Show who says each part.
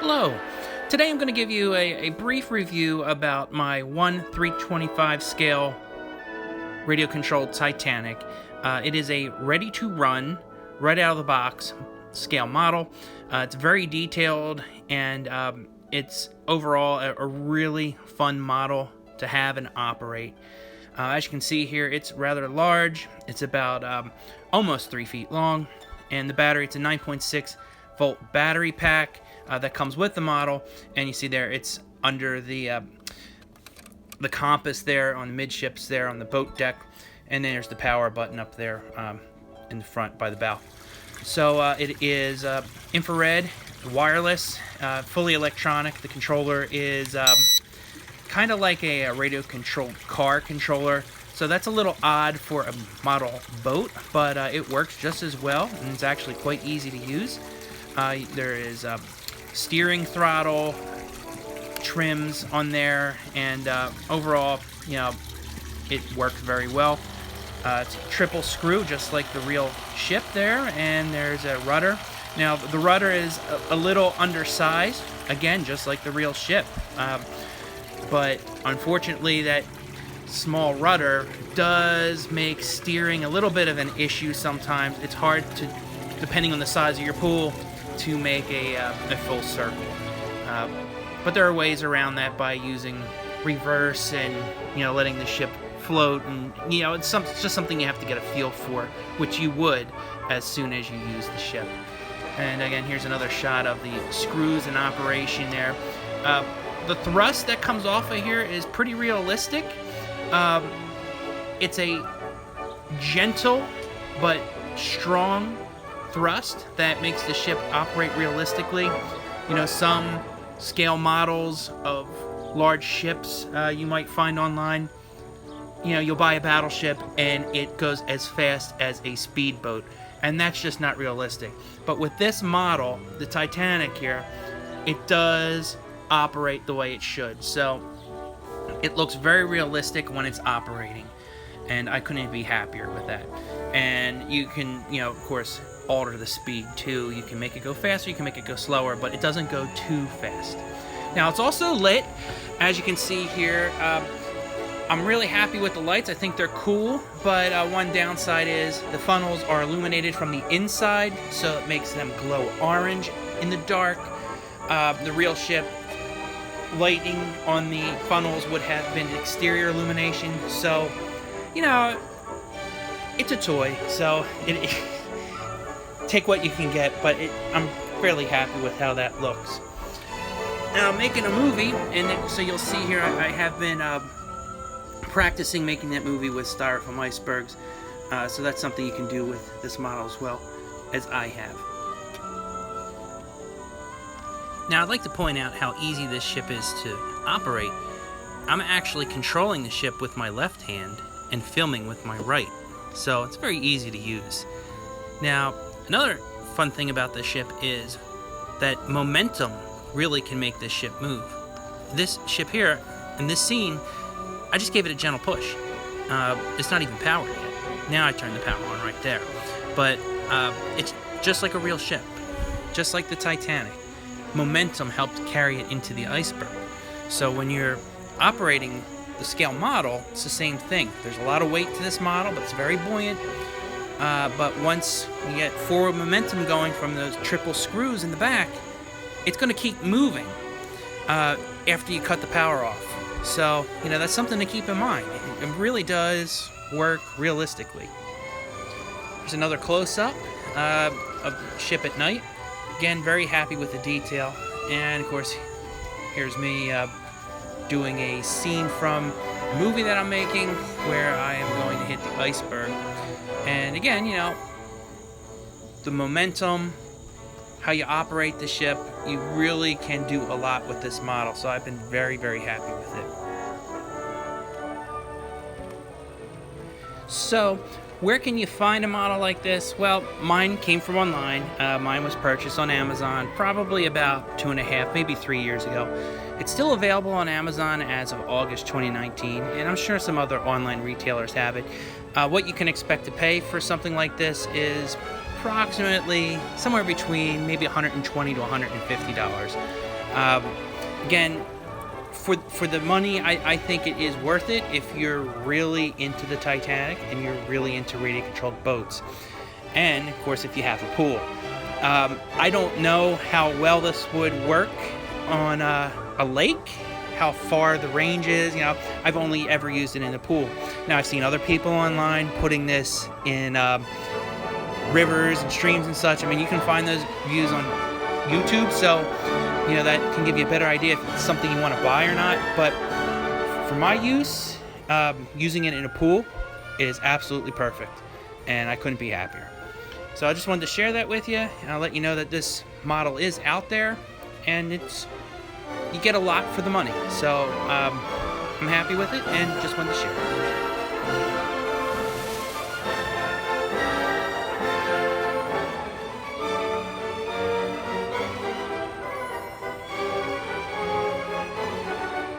Speaker 1: Hello! Today I'm going to give you a brief review about my 1/325 scale radio-controlled Titanic. It is a ready-to-run, right out of the box scale model. It's very detailed, and it's overall a really fun model to have and operate. As you can see here, it's rather large. It's about almost 3 feet long, and the battery, it's a 9.6 volt battery pack that comes with the model. And you see there, it's under the compass there on the midships there on the boat deck, and then there's the power button up there in the front by the bow. So it is infrared, wireless, fully electronic. The controller is kind of like a radio-controlled car controller, so that's a little odd for a model boat, but it works just as well, and it's actually quite easy to use. There is steering throttle, trims on there, and overall, you know, it works very well. It's a triple screw, just like the real ship there, and there's a rudder. Now, the rudder is a little undersized, again, just like the real ship. But unfortunately, that small rudder does make steering a little bit of an issue sometimes. It's hard to, depending on the size of your pool, to make a full circle. But there are ways around that by using reverse and, you know, letting the ship float, and, you know, it's just something you have to get a feel for, which you would as soon as you use the ship. And again, here's another shot of the screws in operation there. The thrust that comes off of here is pretty realistic. It's a gentle but strong thrust that makes the ship operate realistically. You know, some scale models of large ships you might find online, you know, you'll buy a battleship and it goes as fast as a speedboat, and that's just not realistic. But with this model, the Titanic here, it does operate the way it should. So it looks very realistic when it's operating, and I couldn't be happier with that. And you can, you know, of course, alter the speed too. You can make it go faster, you can make it go slower, but it doesn't go too fast. Now, it's also lit, as you can see here. I'm really happy with the lights. I think they're cool, but one downside is the funnels are illuminated from the inside, so it makes them glow orange in the dark. The real ship, lighting on the funnels would have been exterior illumination, so, you know, it's a toy, so take what you can get, but I'm fairly happy with how that looks. Now, making a movie, and so you'll see here, I have been practicing making that movie with styrofoam icebergs, so that's something you can do with this model as well, as I have. Now, I'd like to point out how easy this ship is to operate. I'm actually controlling the ship with my left hand and filming with my right, so it's very easy to use. Now, another fun thing about this ship is that momentum really can make this ship move. This ship here, in this scene, I just gave it a gentle push. It's not even powered yet. Now I turn the power on right there. But it's just like a real ship, just like the Titanic. Momentum helped carry it into the iceberg. So when you're operating the scale model, it's the same thing. There's a lot of weight to this model, but it's very buoyant. But once you get forward momentum going from those triple screws in the back, it's going to keep moving after you cut the power off. So, you know, that's something to keep in mind. It really does work realistically. Here's another close-up of the ship at night. Again, very happy with the detail. And, of course, here's me doing a scene from a movie that I'm making where I am going to hit the iceberg. And again, you know, the momentum, how you operate the ship, you really can do a lot with this model. So I've been very, very happy with it. So, where can you find a model like this? Well, mine came from online. Mine was purchased on Amazon probably about 2.5, maybe 3 years ago. It's still available on Amazon as of August 2019, and I'm sure some other online retailers have it. What you can expect to pay for something like this is approximately somewhere between maybe $120 to $150. Again, for the money, I think it is worth it if you're really into the Titanic and you're really into radio-controlled boats. And, of course, if you have a pool. I don't know how well this would work on a lake, how far the range is. You know, I've only ever used it in a pool. Now, I've seen other people online putting this in rivers and streams and such. I mean, you can find those views on YouTube, so, you know, that can give you a better idea if it's something you want to buy or not. But for my use, using it in a pool is absolutely perfect, and I couldn't be happier. So I just wanted to share that with you, and I'll let you know that this model is out there, and you get a lot for the money. So I'm happy with it, and just wanted to share it.